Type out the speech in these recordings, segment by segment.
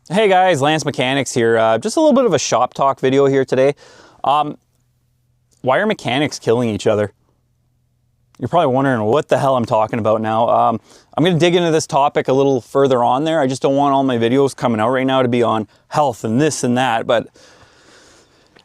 Hey guys, Lance Mechanics here. Just a little bit of a shop talk video here today. Why are mechanics killing each other? You're probably wondering what the hell I'm talking about now. I'm going to dig into this topic a little further on there. I just don't want all my videos coming out right now to be on health and this and that, but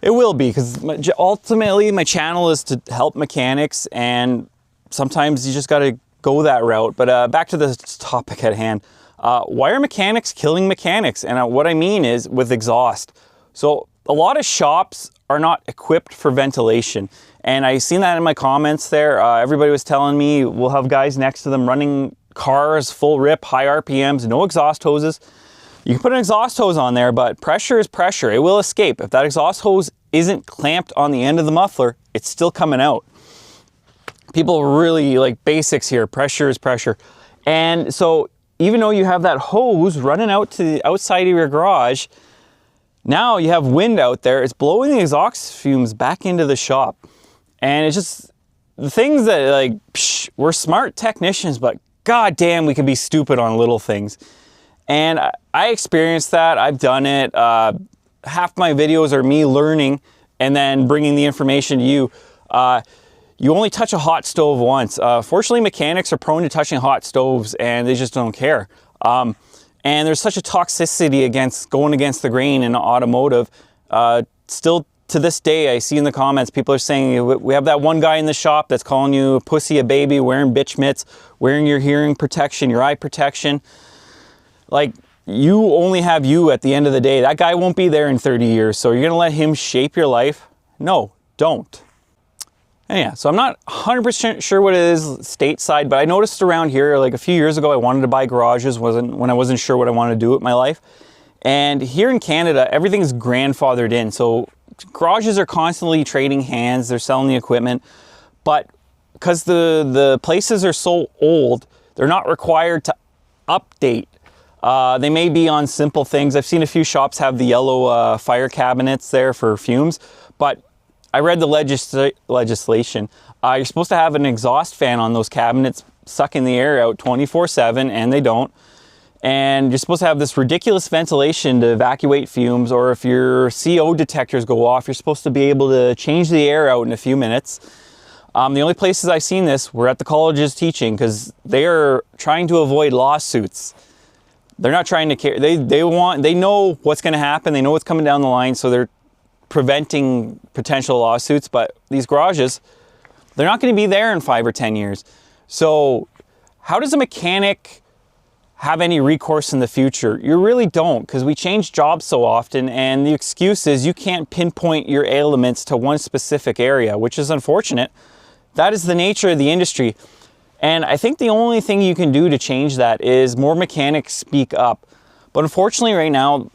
it will be, because ultimately my channel is to help mechanics, and sometimes you just got to go that route. But back to the topic at hand. Why are mechanics killing mechanics? And what I mean is with exhaust. So a lot of shops are not equipped for ventilation. And I seen that in my comments there. Everybody was telling me we'll have guys next to them running cars, full rip, high RPMs, no exhaust hoses. You can put an exhaust hose on there, but pressure is pressure. It will escape. If that exhaust hose isn't clamped on the end of the muffler, it's still coming out. People really like basics here. Pressure is pressure. And so even though you have that hose running out to the outside of your garage, now you have wind out there. It's blowing the exhaust fumes back into the shop. And it's just the things that, like, we're smart technicians, but goddamn, we can be stupid on little things. And I experienced that. I've done it. Half my videos are me learning and then bringing the information to you. You only touch a hot stove once. Fortunately, mechanics are prone to touching hot stoves, and they just don't care. And there's such a toxicity against going against the grain in automotive. Still to this day, I see in the comments, people are saying, we have that one guy in the shop that's calling you a pussy, a baby, wearing bitch mitts, wearing your hearing protection, your eye protection. Like, you only have you at the end of the day. That guy won't be there in 30 years. So you're gonna let him shape your life? No, don't. And yeah, so I'm not 100% sure what it is stateside, but I noticed around here, like a few years ago, I wanted to buy garages when I wasn't sure what I wanted to do with my life. And here in Canada, everything's grandfathered in. So garages are constantly trading hands, they're selling the equipment, but because the places are so old, they're not required to update. They may be on simple things. I've seen a few shops have the yellow fire cabinets there for fumes, but I read the legislation. You're supposed to have an exhaust fan on those cabinets sucking the air out 24/7, and they don't. And you're supposed to have this ridiculous ventilation to evacuate fumes, or if your CO detectors go off, you're supposed to be able to change the air out in a few minutes. The only places I've seen this were at the colleges teaching, because they are trying to avoid lawsuits. They're not trying to care. They know what's going to happen. They know what's coming down the line, so they're preventing potential lawsuits. But these garages, they're not going to be there in 5 or 10 years. So how does a mechanic have any recourse in the future? You really don't, because we change jobs so often, and the excuse is you can't pinpoint your ailments to one specific area, which is unfortunate. That is the nature of the industry. And I think the only thing you can do to change that is more mechanics speak up. But unfortunately right now,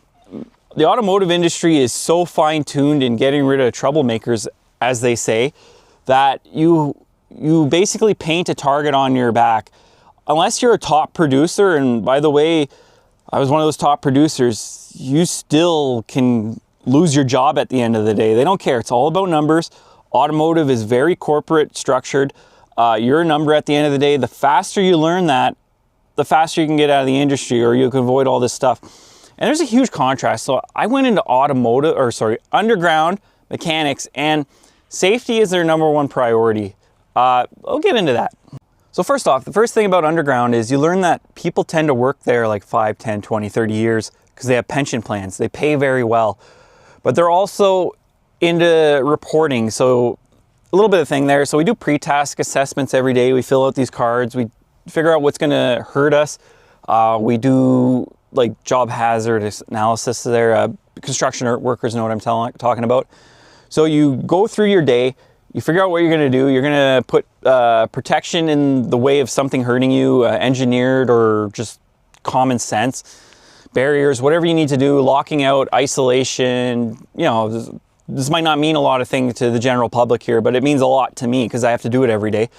the automotive industry is so fine-tuned in getting rid of troublemakers, as they say, that you basically paint a target on your back. Unless you're a top producer, and by the way, I was one of those top producers, you still can lose your job at the end of the day. They don't care. It's all about numbers. Automotive is very corporate structured. You're a number at the end of the day. The faster you learn that, the faster you can get out of the industry, or you can avoid all this stuff. And there's a huge contrast. So I went into underground mechanics, and safety is their #1 priority. I'll get into that. So first off, the first thing about underground is you learn that people tend to work there like 5, 10, 20, 30 years because they have pension plans. They pay very well, but they're also into reporting. So a little bit of thing there. So we do pre-task assessments every day. We fill out these cards. We figure out what's going to hurt us. We do like job hazard analysis there. Construction workers know what I'm talking about. So you go through your day, you figure out what you're going to do. You're going to put protection in the way of something hurting you, engineered or just common sense, barriers, whatever you need to do, locking out, isolation. You know, this might not mean a lot of things to the general public here, but it means a lot to me because I have to do it every day.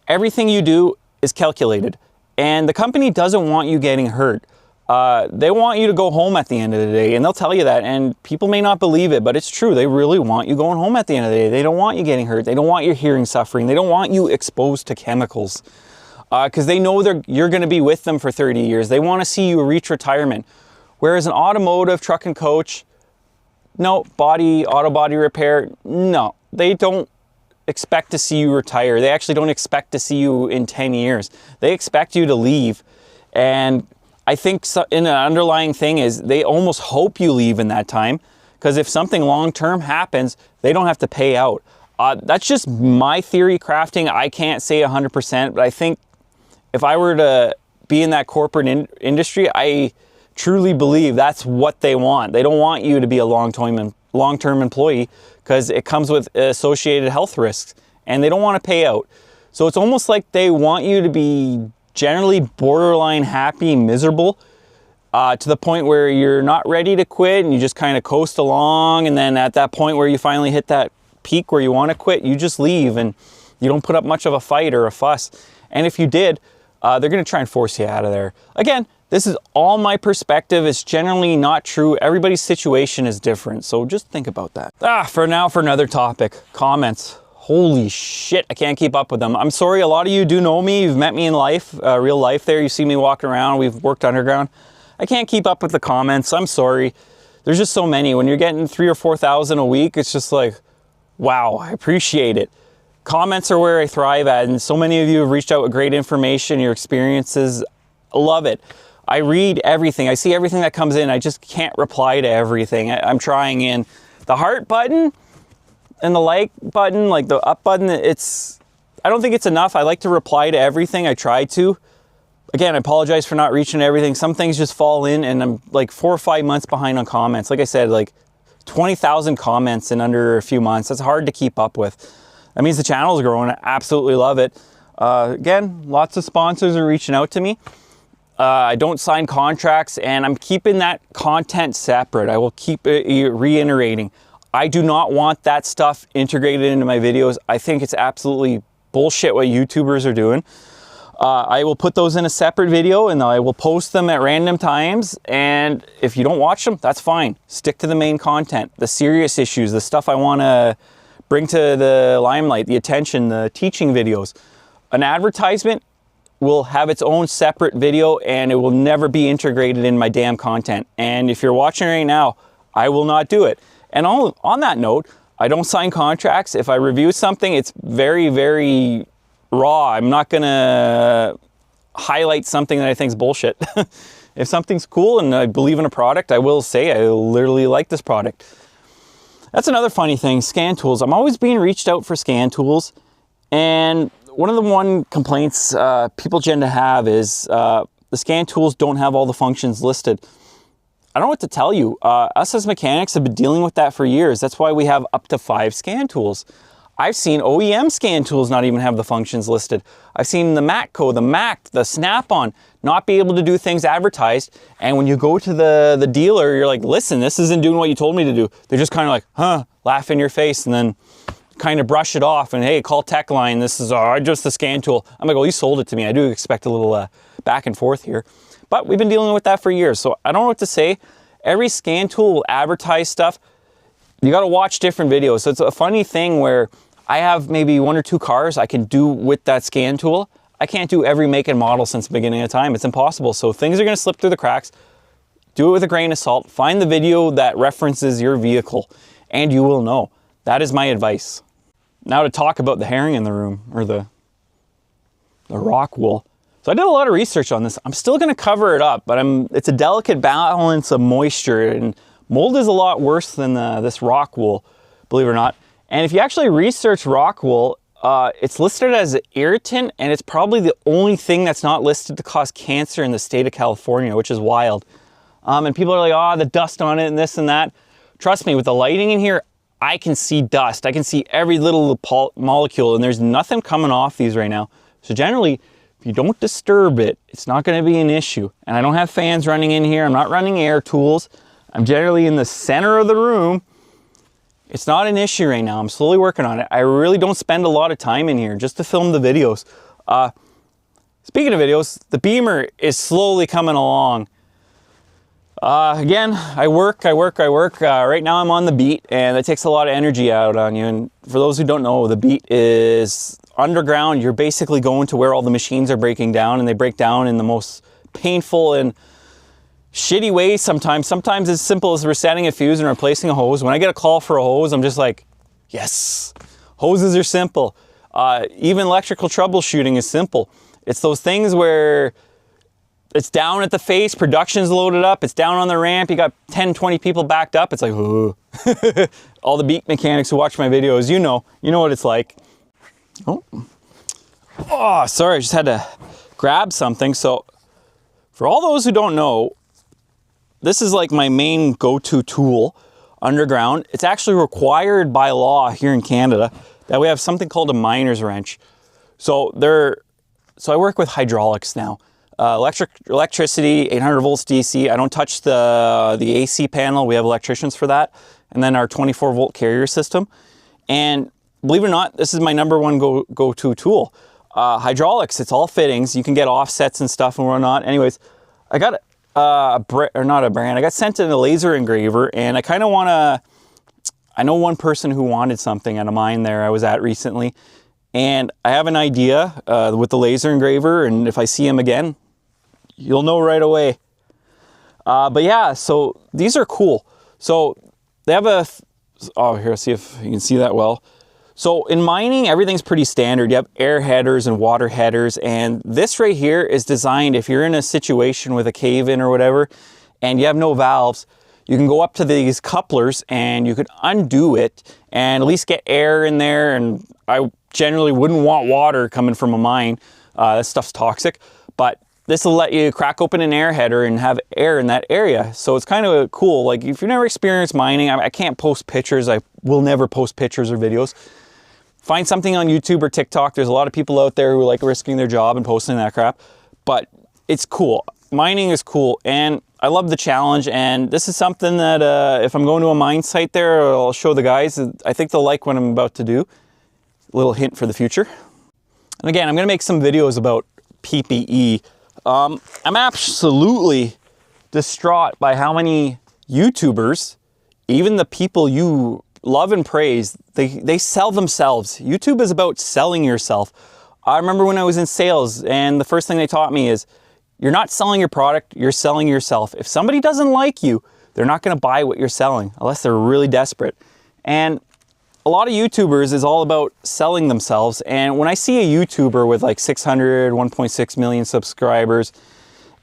Everything you do is calculated, and the company doesn't want you getting hurt. They want you to go home at the end of the day, and they'll tell you that, and people may not believe it, but it's true. They really want you going home at the end of the day. They don't want you getting hurt. They don't want your hearing suffering. They don't want you exposed to chemicals because they know you're going to be with them for 30 years. They want to see you reach retirement. Whereas an automotive, truck and coach, no, auto body repair, no, they don't expect to see you retire. They actually don't expect to see you in 10 years. They expect you to leave. And I think in an underlying thing is they almost hope you leave in that time, because if something long-term happens, they don't have to pay out. That's just my theory crafting. I can't say 100%, but I think if I were to be in that corporate industry, I truly believe that's what they want. They don't want you to be a long-term employee, because it comes with associated health risks, and they don't want to pay out. So it's almost like they want you to be generally borderline happy, miserable, to the point where you're not ready to quit and you just kind of coast along. And then at that point where you finally hit that peak where you want to quit, you just leave and you don't put up much of a fight or a fuss. And if you did, they're going to try and force you out of there. Again, this is all my perspective. It's generally not true. Everybody's situation is different. So just think about that. For another topic, comments. Holy shit, I can't keep up with them. I'm sorry, a lot of you do know me. You've met me in life, real life there. You see me walking around. We've worked underground. I can't keep up with the comments. I'm sorry. There's just so many. When you're getting 3,000 or 4,000 a week, it's just like, wow, I appreciate it. Comments are where I thrive at, and so many of you have reached out with great information, your experiences. I love it. I read everything. I see everything that comes in. I just can't reply to everything. I'm trying in. The heart button and the like button, like the up button, I don't think it's enough. I like to reply to everything. I try to. Again, I apologize for not reaching everything. Some things just fall in, and I'm like 4 or 5 months behind on comments. Like I said, like 20,000 comments in under a few months. That's hard to keep up with. That means the channel is growing. I absolutely love it. Again, lots of sponsors are reaching out to me. I don't sign contracts, and I'm keeping that content separate. I will keep reiterating. I do not want that stuff integrated into my videos. I think it's absolutely bullshit what YouTubers are doing. I will put those in a separate video, and I will post them at random times. And if you don't watch them, that's fine. Stick to the main content, the serious issues, the stuff I want to bring to the limelight, the attention, the teaching videos. An advertisement will have its own separate video, and it will never be integrated in my damn content. And if you're watching right now, I will not do it. And on that note, I don't sign contracts. If I review something, it's very, very raw. I'm not gonna highlight something that I think is bullshit. If something's cool and I believe in a product, I will say I literally like this product. That's another funny thing, scan tools. I'm always being reached out for scan tools, and one of the complaints people tend to have is the scan tools don't have all the functions listed. I don't know what to tell you. Us as mechanics have been dealing with that for years. That's why we have up to 5 scan tools. I've seen OEM scan tools not even have the functions listed. I've seen the Matco, the Mac, the Snap-on not be able to do things advertised. And when you go to the dealer, you're like, listen, this isn't doing what you told me to do. They're just kind of like, huh, laugh in your face, and then kind of brush it off and, hey, call TechLine. This is just the scan tool. I'm like, well, you sold it to me. I do expect a little back and forth here. But we've been dealing with that for years, so I don't know what to say. Every scan tool will advertise stuff. You got to watch different videos. So it's a funny thing where I have maybe 1 or 2 cars I can do with that scan tool. I can't do every make and model since the beginning of time. It's impossible. So things are going to slip through the cracks. Do it with a grain of salt. Find the video that references your vehicle, and you will know. That is my advice. Now to talk about the herring in the room, or the rock wool. So I did a lot of research on this. I'm still going to cover it up, but it's a delicate balance of moisture, and mold is a lot worse than this rock wool, believe it or not. And if you actually research rock wool, it's listed as an irritant, and it's probably the only thing that's not listed to cause cancer in the state of California, which is wild. And people are like, oh, the dust on it and this and that. Trust me, with the lighting in here, I can see dust. I can see every little molecule, and there's nothing coming off these right now. So generally, if you don't disturb it, it's not going to be an issue. And I don't have fans running in here. I'm not running air tools. I'm generally in the center of the room. It's not an issue right now. I'm slowly working on it. I really don't spend a lot of time in here just to film the videos. Speaking of videos, the Beamer is slowly coming along. Again, I work. Right now I'm on the beat, and it takes a lot of energy out on you. And for those who don't know, the beat is underground. You're basically going to where all the machines are breaking down, and they break down in the most painful and shitty ways sometimes. Sometimes it's simple as resetting a fuse and replacing a hose. When I get a call for a hose, I'm just like, yes, hoses are simple. Even electrical troubleshooting is simple. It's those things where it's down at the face, production's loaded up, it's down on the ramp, you got 10, 20 people backed up. It's like, ooh. All the beak mechanics who watch my videos, you know what it's like. Oh, sorry, I just had to grab something. So for all those who don't know, this is like my main go-to tool underground. It's actually required by law here in Canada that we have something called a miner's wrench. So I work with hydraulics now. Electricity, 800 volts DC. I don't touch the AC panel. We have electricians for that. And then our 24 volt carrier system. And believe it or not, this is my number one go-to tool. Hydraulics, it's all fittings. You can get offsets and stuff and whatnot. Anyways, I got I got sent in a laser engraver, and I kind of want to, I know one person who wanted something at a mine there I was at recently, and I have an idea with the laser engraver, and if I see him again, you'll know right away. But yeah, so these are cool. So they have here, see if you can see that well. So in mining, everything's pretty standard. You have air headers and water headers, and this right here is designed if you're in a situation with a cave-in or whatever, and you have no valves, you can go up to these couplers and you could undo it and at least get air in there. And I generally wouldn't want water coming from a mine. That stuff's toxic, but this will let you crack open an air header and have air in that area. So it's kind of cool. Like if you've never experienced mining, I can't post pictures. I will never post pictures or videos. Find something on YouTube or TikTok. There's a lot of people out there who like risking their job and posting that crap, but it's cool. Mining is cool, and I love the challenge, and this is something that if I'm going to a mine site there, I'll show the guys. I think they'll like what I'm about to do. A little hint for the future. And again, I'm gonna make some videos about PPE. I'm absolutely distraught by how many YouTubers, even the people you love and praise, they sell themselves. YouTube is about selling yourself. I remember when I was in sales, and the first thing they taught me is, you're not selling your product, you're selling yourself. If somebody doesn't like you, they're not gonna buy what you're selling, unless they're really desperate. And a lot of YouTubers is all about selling themselves. And when I see a YouTuber with like 600, 1.6 million subscribers,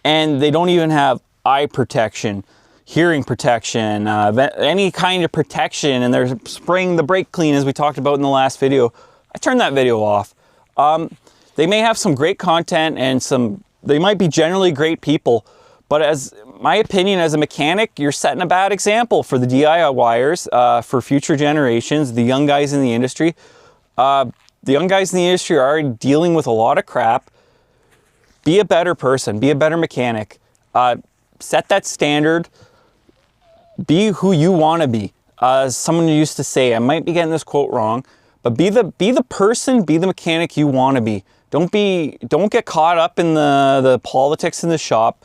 and they don't even have eye protection, hearing protection, any kind of protection, and they're spraying the brake clean as we talked about in the last video, I turn that video off. They may have some great content and they might be generally great people, but as my opinion as a mechanic, you're setting a bad example for the DIYers, for future generations, the young guys in the industry. The young guys in the industry are already dealing with a lot of crap. Be a better person, be a better mechanic, set that standard. Be who you want to be. Someone used to say, I might be getting this quote wrong, but be the person, be the mechanic you want to be. Don't get caught up in the politics in the shop.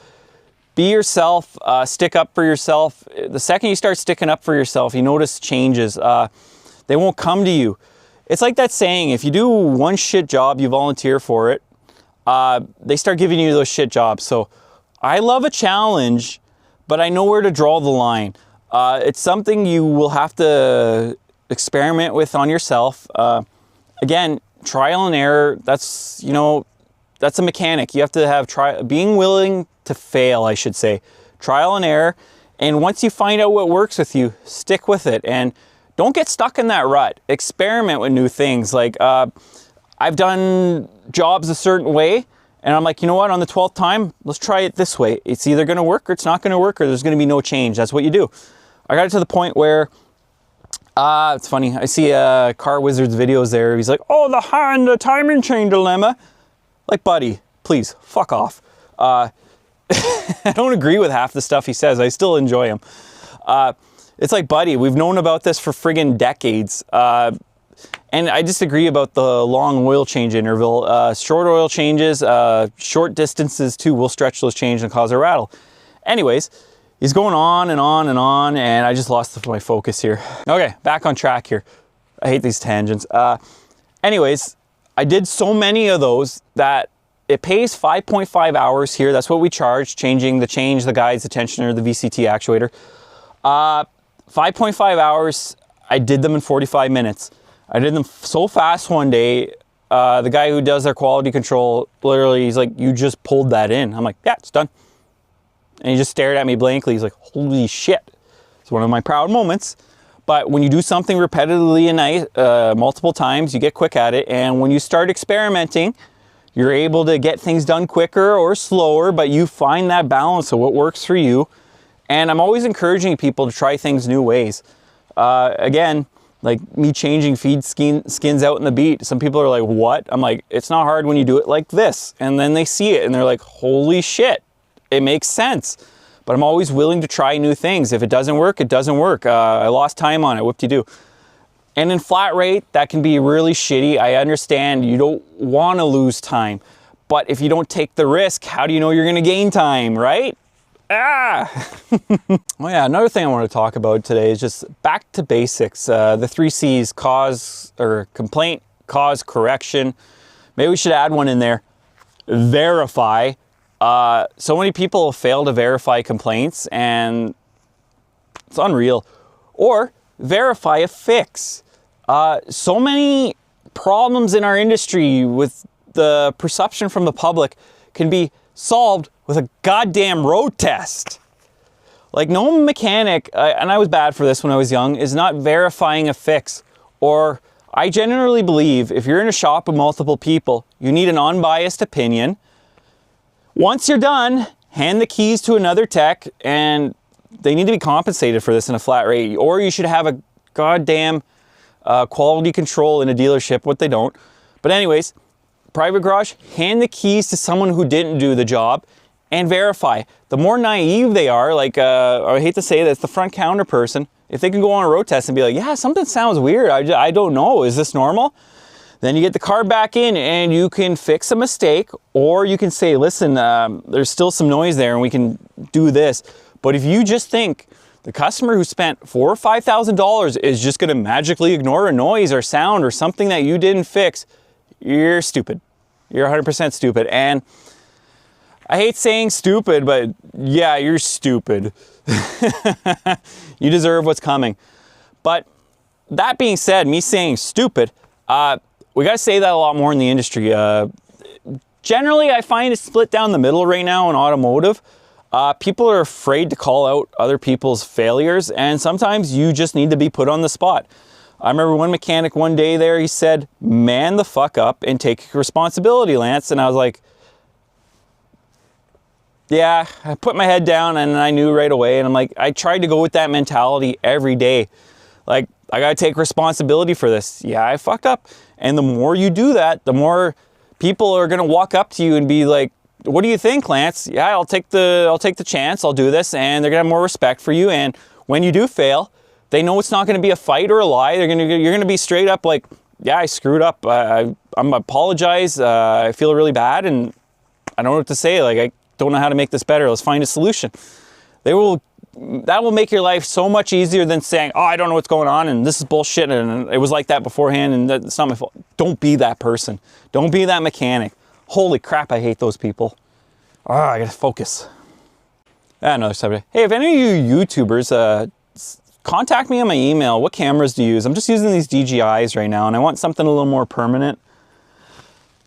Be yourself, stick up for yourself. The second you start sticking up for yourself, you notice changes. They won't come to you. It's like that saying, if you do one shit job, you volunteer for it, they start giving you those shit jobs. So I love a challenge, but I know where to draw the line. It's something you will have to experiment with on yourself. Again, trial and error, that's a mechanic. You have to have being willing to fail, I should say. Trial and error. And once you find out what works with you, stick with it. And don't get stuck in that rut. Experiment with new things. Like, I've done jobs a certain way, and I'm like, you know what, on the 12th time, let's try it this way. It's either gonna work or it's not gonna work, or there's gonna be no change. That's what you do. I got it to the point where, it's funny, I see Car Wizard's videos there. He's like, oh, the timing chain dilemma. Like, buddy, please, fuck off. I don't agree with half the stuff he says. I still enjoy him. It's like, buddy, we've known about this for friggin' decades. And I disagree about the long oil change interval. Short oil changes, short distances too, will stretch those changes and cause a rattle. Anyways, he's going on and on and on, and I just lost my focus here. Okay, back on track here. I hate these tangents. Anyways, I did so many of those that it pays 5.5 hours here. That's what we charge, changing the the guides, the tensioner, the VCT actuator. 5.5 hours, I did them in 45 minutes. I did them so fast one day, the guy who does their quality control, literally, he's like, you just pulled that in. I'm like, yeah, it's done. And he just stared at me blankly. He's like, holy shit. It's one of my proud moments. But when you do something repetitively and multiple times, you get quick at it. And when you start experimenting, you're able to get things done quicker or slower, but you find that balance of what works for you. And I'm always encouraging people to try things new ways. Again, like me changing feed skins out in the beat. Some people are like, what? I'm like, it's not hard when you do it like this. And then they see it and they're like, holy shit, it makes sense. But I'm always willing to try new things. If it doesn't work, it doesn't work. I lost time on it, whoop-de-doo. And in flat rate, that can be really shitty. I understand you don't want to lose time. But if you don't take the risk, how do you know you're going to gain time, right? Oh yeah, another thing I want to talk about today is just back to basics. The 3 C's: cause or complaint, cause, correction. Maybe we should add one in there. Verify. So many people fail to verify complaints, and it's unreal. Or verify a fix. So many problems in our industry with the perception from the public can be solved with a goddamn road test. Like, no mechanic, and I was bad for this when I was young, is not verifying a fix. Or I generally believe if you're in a shop with multiple people, you need an unbiased opinion. Once you're done, hand the keys to another tech, and they need to be compensated for this in a flat rate. Or you should have a goddamn quality control in a dealership, what they don't. But anyways, private garage, hand the keys to someone who didn't do the job and verify. The more naive they are, like, I hate to say this, the front counter person, if they can go on a road test and be like, yeah, something sounds weird, I don't know, is this normal? Then you get the car back in and you can fix a mistake, or you can say, listen, there's still some noise there and we can do this. But if you just think the customer who spent $4,000 or $5,000 is just gonna magically ignore a noise or sound or something that you didn't fix, you're stupid. You're 100% stupid. And I hate saying stupid, but yeah, you're stupid. You deserve what's coming. But that being said, me saying stupid, we got to say that a lot more in the industry. Generally, I find it's split down the middle right now in automotive. People are afraid to call out other people's failures, and sometimes you just need to be put on the spot. I remember one mechanic one day there, he said, man the fuck up and take responsibility, Lance. And I was like, yeah, I put my head down and I knew right away. And I'm like, I tried to go with that mentality every day. Like, I gotta take responsibility for this. Yeah, I fucked up. And the more you do that, the more people are gonna walk up to you and be like, what do you think, Lance? Yeah, I'll take the chance, I'll do this. And they're gonna have more respect for you. And when you do fail, they know it's not going to be a fight or a lie. You're going to be straight up like, yeah, I screwed up. I'm apologize. I feel really bad, and I don't know what to say. Like, I don't know how to make this better. Let's find a solution. That will make your life so much easier than saying, oh, I don't know what's going on, and this is bullshit, and it was like that beforehand, and that's not my fault. Don't be that person. Don't be that mechanic. Holy crap, I hate those people. Oh, I got to focus. Another subject. Hey, if any of you YouTubers, contact me on my email. What cameras do you use? I'm just using these DJIs right now, and I want something a little more permanent.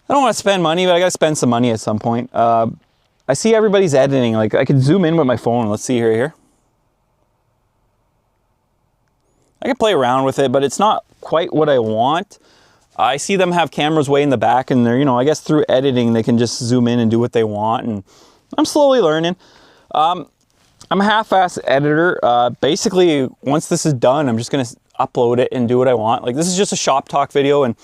I don't want to spend money, but I got to spend some money at some point. I see everybody's editing. Like, I could zoom in with my phone. Let's see here. I can play around with it, but it's not quite what I want. I see them have cameras way in the back, and they're, I guess through editing, they can just zoom in and do what they want, and I'm slowly learning. I'm a half-ass editor. Basically, once this is done, I'm just going to upload it and do what I want. Like, this is just a shop talk video, and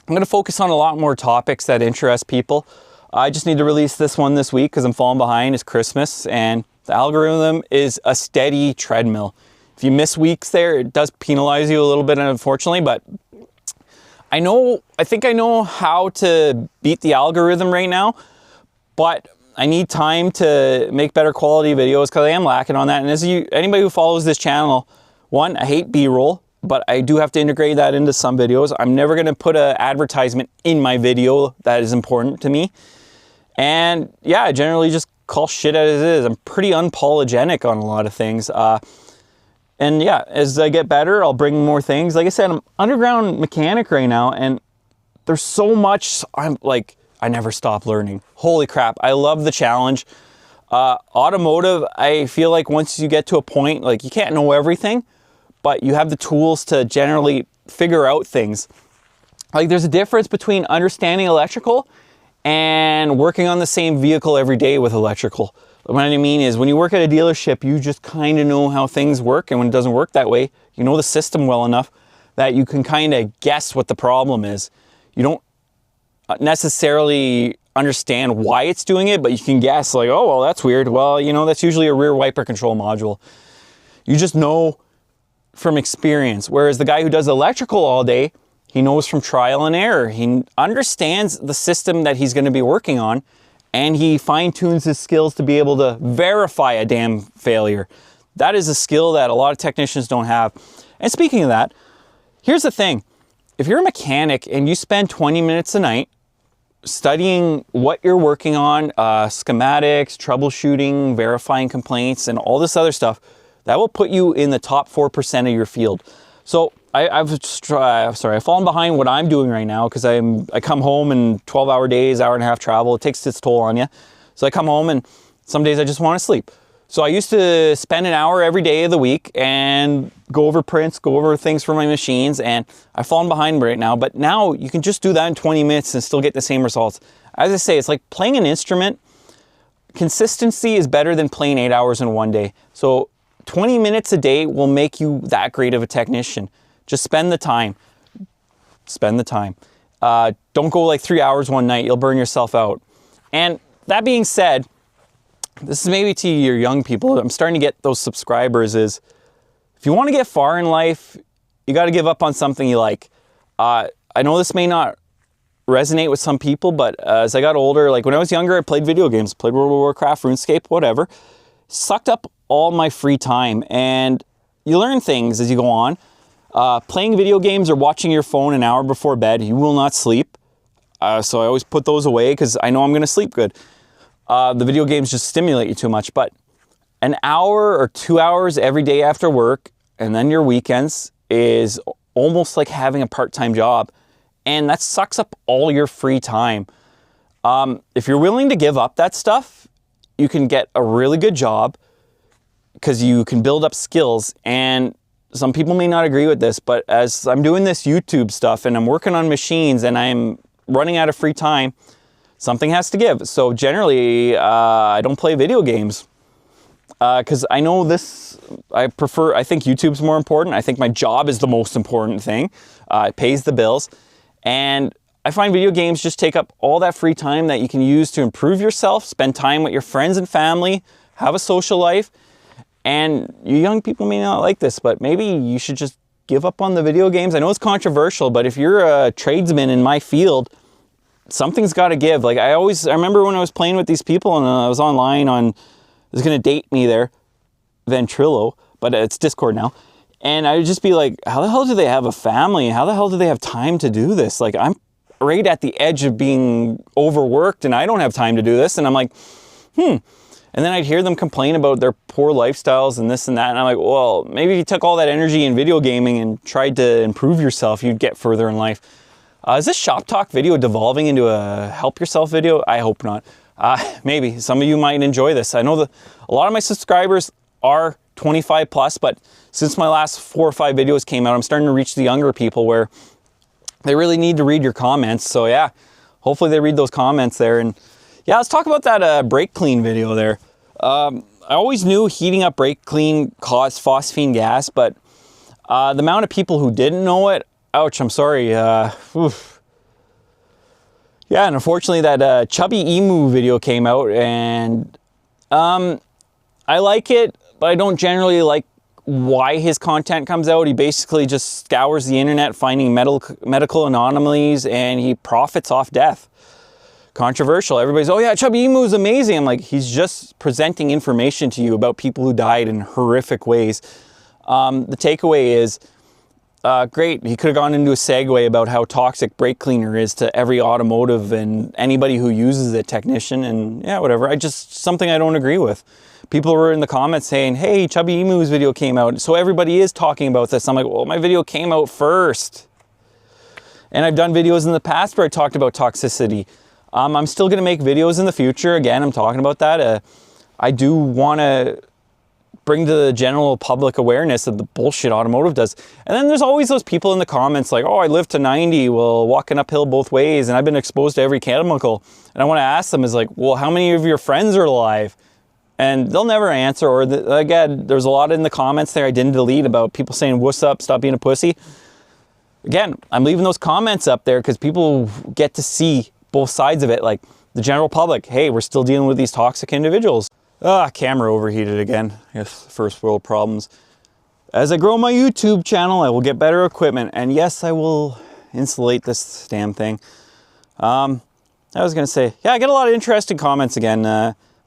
I'm going to focus on a lot more topics that interest people. I just need to release this one this week because I'm falling behind. It's Christmas, and the algorithm is a steady treadmill. If you miss weeks there, it does penalize you a little bit, unfortunately, but I think I know how to beat the algorithm right now, but I need time to make better quality videos because I am lacking on that. And as anybody who follows this channel, one, I hate B-roll, but I do have to integrate that into some videos. I'm never going to put an advertisement in my video that is important to me. And yeah, I generally just call shit as it is. I'm pretty unapologetic on a lot of things. And yeah, as I get better, I'll bring more things. Like I said, I'm underground mechanic right now, and there's so much, I never stop learning. Holy crap, I love the challenge. Automotive, I feel like once you get to a point, like you can't know everything, but you have the tools to generally figure out things. Like there's a difference between understanding electrical and working on the same vehicle every day with electrical. What I mean is when you work at a dealership, you just kind of know how things work, and when it doesn't work that way, you know the system well enough that you can kind of guess what the problem is. You don't necessarily understand why it's doing it, but you can guess like, oh, well, that's weird. Well, you know, that's usually a rear wiper control module. You just know from experience. Whereas the guy who does electrical all day, he knows from trial and error. He understands the system that he's going to be working on, and he fine-tunes his skills to be able to verify a damn failure. That is a skill that a lot of technicians don't have. And speaking of that, here's the thing. If you're a mechanic and you spend 20 minutes a night studying what you're working on, schematics, troubleshooting, verifying complaints, and all this other stuff, that will put you in the top 4% of your field. So I've fallen behind what I'm doing right now because I come home in 12-hour days, hour and a half travel. It takes its toll on you. So I come home and some days I just want to sleep. So I used to spend an hour every day of the week and go over prints, go over things for my machines, and I've fallen behind right now. But now you can just do that in 20 minutes and still get the same results. As I say, it's like playing an instrument. Consistency is better than playing 8 hours in one day. So 20 minutes a day will make you that great of a technician. Just spend the time. Spend the time. Don't go like 3 hours one night. You'll burn yourself out. And that being said, this is maybe to your young people. I'm starting to get those subscribers is, if you want to get far in life, you got to give up on something you like. I know this may not resonate with some people, but as I got older, like when I was younger, I played video games, played World of Warcraft, RuneScape, whatever. Sucked up all my free time, and you learn things as you go on. Playing video games or watching your phone an hour before bed, you will not sleep. So I always put those away because I know I'm going to sleep good. The video games just stimulate you too much, but an hour or 2 hours every day after work and then your weekends is almost like having a part-time job, and that sucks up all your free time. If you're willing to give up that stuff, you can get a really good job because you can build up skills. And some people may not agree with this, but as I'm doing this YouTube stuff and I'm working on machines and I'm running out of free time, something has to give. So generally, I don't play video games because I know this, I think YouTube's more important. I think my job is the most important thing. It pays the bills. And I find video games just take up all that free time that you can use to improve yourself, spend time with your friends and family, have a social life. And you young people may not like this, but maybe you should just give up on the video games. I know it's controversial, but if you're a tradesman in my field, something's got to give. Like I remember when I was playing with these people and I was online on, it's going to date me there, Ventrilo, but it's Discord now. And I would just be like, how the hell do they have a family? How the hell do they have time to do this? Like I'm right at the edge of being overworked and I don't have time to do this. And I'm like, And then I'd hear them complain about their poor lifestyles and this and that. And I'm like, well, maybe if you took all that energy in video gaming and tried to improve yourself, you'd get further in life. Is this shop talk video devolving into a help yourself video? I hope not. Maybe some of you might enjoy this. I know that a lot of my subscribers are 25 plus, but since my last 4 or 5 videos came out, I'm starting to reach the younger people where they really need to read your comments. So yeah, hopefully they read those comments there. And yeah, let's talk about that brake clean video there. I always knew heating up brake clean caused phosphine gas, but the amount of people who didn't know it, ouch, I'm sorry. Yeah, and unfortunately that Chubby Emu video came out, and I like it, but I don't generally like why his content comes out. He basically just scours the internet finding medical anomalies, and he profits off death. Controversial. Everybody's, oh yeah, Chubby Emu is amazing. I'm like, he's just presenting information to you about people who died in horrific ways. The takeaway is great. He could have gone into a segue about how toxic brake cleaner is to every automotive and anybody who uses it, technician, and yeah, whatever. Something I don't agree with. People were in the comments saying, hey, Chubby Emu's video came out, so everybody is talking about this. I'm like, well, my video came out first. And I've done videos in the past where I talked about toxicity. I'm still going to make videos in the future. Again, I'm talking about that. I do want to bring to the general public awareness of the bullshit automotive does. And then there's always those people in the comments like, oh, I live to 90, well, walking uphill both ways, and I've been exposed to every chemical. And I want to ask them is like, well, how many of your friends are alive? And they'll never answer. Or again, there's a lot in the comments there I didn't delete about people saying, wuss up, stop being a pussy. Again, I'm leaving those comments up there because people get to see both sides of it. Like the general public, hey, we're still dealing with these toxic individuals. Camera overheated again. I guess first world problems. As I grow my YouTube channel, I will get better equipment. And yes, I will insulate this damn thing. I was going to say, yeah, I get a lot of interesting comments again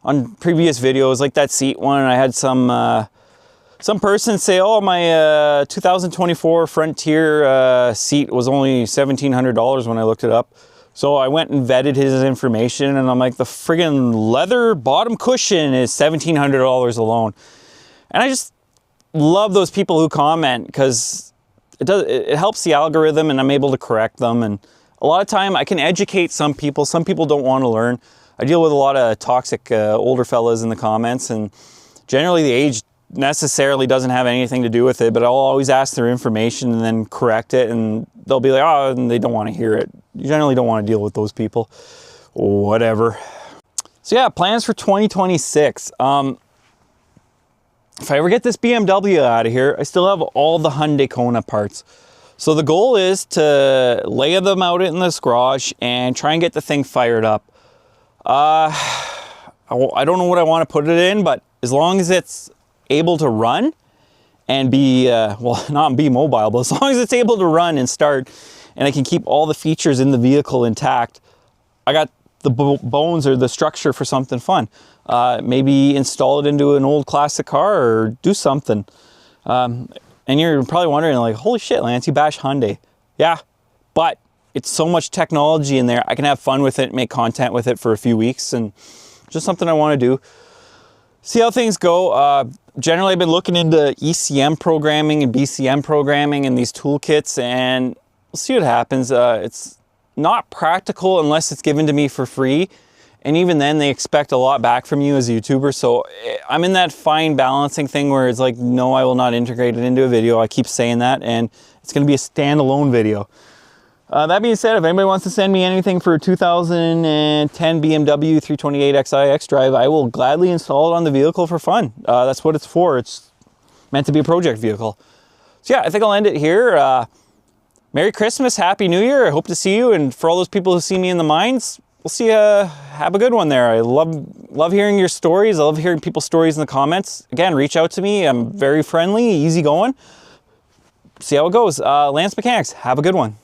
on previous videos, like that seat one. I had some person say, oh, my 2024 Frontier seat was only $1,700 when I looked it up. So I went and vetted his information, and I'm like, the friggin' leather bottom cushion is $1,700 alone. And I just love those people who comment because it helps the algorithm, and I'm able to correct them. And a lot of time I can educate some people. Some people don't want to learn. I deal with a lot of toxic older fellas in the comments, and generally the age necessarily doesn't have anything to do with it, but I'll always ask their information and then correct it, and they'll be like, oh, and they don't want to hear it. You generally don't want to deal with those people. Whatever. So yeah, plans for 2026. If I ever get this BMW out of here, I still have all the Hyundai Kona parts. So the goal is to lay them out in this garage and try and get the thing fired up. I don't know what I want to put it in, but as long as it's able to run and be, well, not be mobile, but as long as it's able to run and start, and I can keep all the features in the vehicle intact, I got the bones or the structure for something fun. Maybe install it into an old classic car or do something. And you're probably wondering like, holy shit, Lance, you bash Hyundai. Yeah, but it's so much technology in there. I can have fun with it, make content with it for a few weeks, and just something I want to do. See how things go. Generally, I've been looking into ECM programming and BCM programming and these toolkits, and we'll see what happens. It's not practical unless it's given to me for free. And even then, they expect a lot back from you as a YouTuber. So I'm in that fine balancing thing where it's like, no, I will not integrate it into a video. I keep saying that, and it's going to be a standalone video. That being said, if anybody wants to send me anything for a 2010 BMW 328xi xDrive, I will gladly install it on the vehicle for fun. That's what it's for. It's meant to be a project vehicle. So yeah, I think I'll end it here. Merry Christmas, Happy New Year. I hope to see you. And for all those people who see me in the mines, we'll see you. Have a good one there. I love hearing your stories. I love hearing people's stories in the comments. Again, reach out to me. I'm very friendly, easygoing. See how it goes. Lance Mechanics, have a good one.